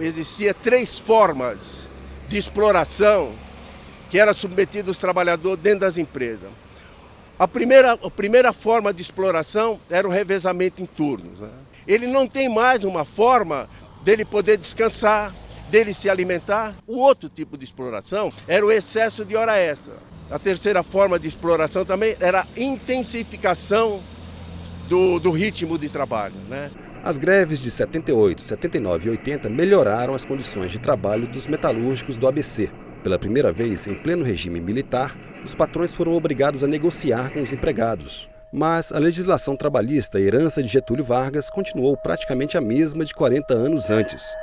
existia 3 formas de exploração que era submetido os trabalhadores dentro das empresas. A primeira forma de exploração era o revezamento em turnos, né? Ele não tem mais uma forma dele poder descansar, dele se alimentar. O outro tipo de exploração era o excesso de hora extra. A terceira forma de exploração também era a intensificação do ritmo de trabalho, né? As greves de 78, 79 e 80 melhoraram as condições de trabalho dos metalúrgicos do ABC. Pela primeira vez, em pleno regime militar, os patrões foram obrigados a negociar com os empregados. Mas a legislação trabalhista, herança de Getúlio Vargas, continuou praticamente a mesma de 40 anos antes.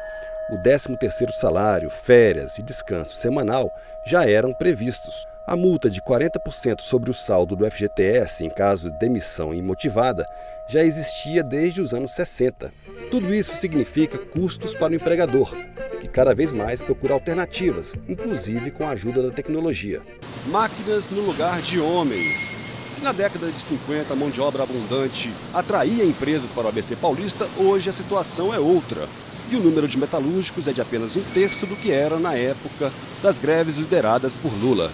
O 13º salário, férias e descanso semanal já eram previstos. A multa de 40% sobre o saldo do FGTS em caso de demissão imotivada já existia desde os anos 60. Tudo isso significa custos para o empregador, que cada vez mais procura alternativas, inclusive com a ajuda da tecnologia. Máquinas no lugar de homens. Se na década de 50 a mão de obra abundante atraía empresas para o ABC paulista, hoje a situação é outra. E o número de metalúrgicos é de apenas 1/3 do que era na época das greves lideradas por Lula.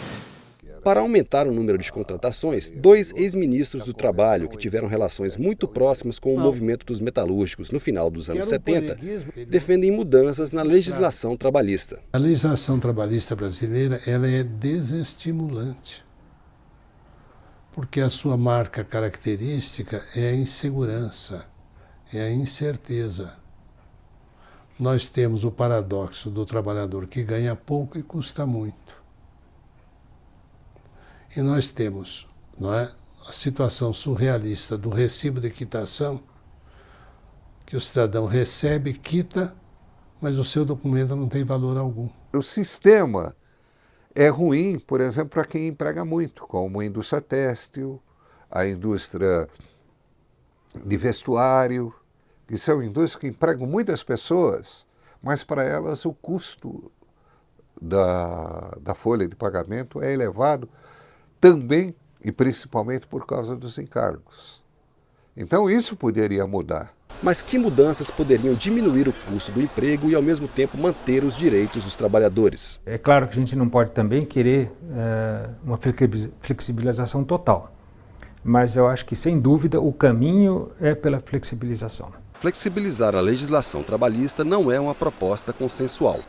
Para aumentar o número de contratações, 2 ex-ministros do Trabalho, que tiveram relações muito próximas com o movimento dos metalúrgicos no final dos anos 70, defendem mudanças na legislação trabalhista. A legislação trabalhista brasileira ela é desestimulante, porque a sua marca característica é a insegurança, é a incerteza. Nós temos o paradoxo do trabalhador que ganha pouco e custa muito. E nós temos, não é, a situação surrealista do recibo de quitação, que o cidadão recebe, quita, mas o seu documento não tem valor algum. O sistema é ruim, por exemplo, para quem emprega muito, como a indústria têxtil, a indústria de vestuário, que são indústrias que empregam muitas pessoas, mas para elas o custo da folha de pagamento é elevado também e principalmente por causa dos encargos. Então isso poderia mudar. Mas que mudanças poderiam diminuir o custo do emprego e ao mesmo tempo manter os direitos dos trabalhadores? É claro que a gente não pode também querer uma flexibilização total, mas eu acho que sem dúvida o caminho é pela flexibilização. Flexibilizar a legislação trabalhista não é uma proposta consensual.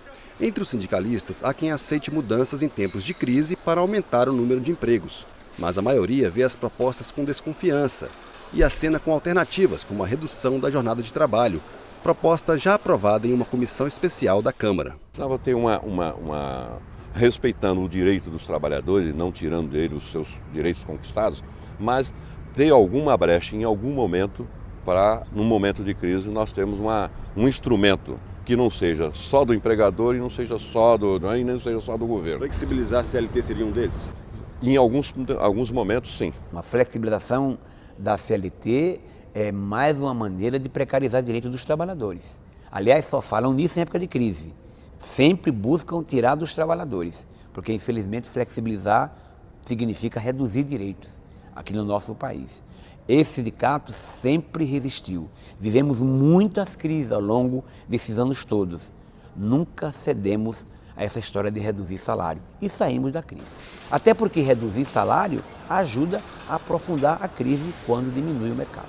Entre os sindicalistas, há quem aceite mudanças em tempos de crise para aumentar o número de empregos. Mas a maioria vê as propostas com desconfiança e acena com alternativas, como a redução da jornada de trabalho, proposta já aprovada em uma comissão especial da Câmara. Precisava ter respeitando o direito dos trabalhadores, não tirando deles os seus direitos conquistados, mas ter alguma brecha em algum momento para, num momento de crise, nós temos um instrumento que não seja só do empregador e não seja só e nem seja só do governo. Flexibilizar a CLT seria um deles? Em alguns momentos, sim. Uma flexibilização da CLT é mais uma maneira de precarizar direitos dos trabalhadores. Aliás, só falam nisso em época de crise. Sempre buscam tirar dos trabalhadores, porque infelizmente flexibilizar significa reduzir direitos aqui no nosso país. Esse sindicato sempre resistiu. Vivemos muitas crises ao longo desses anos todos. Nunca cedemos a essa história de reduzir salário e saímos da crise. Até porque reduzir salário ajuda a aprofundar a crise quando diminui o mercado.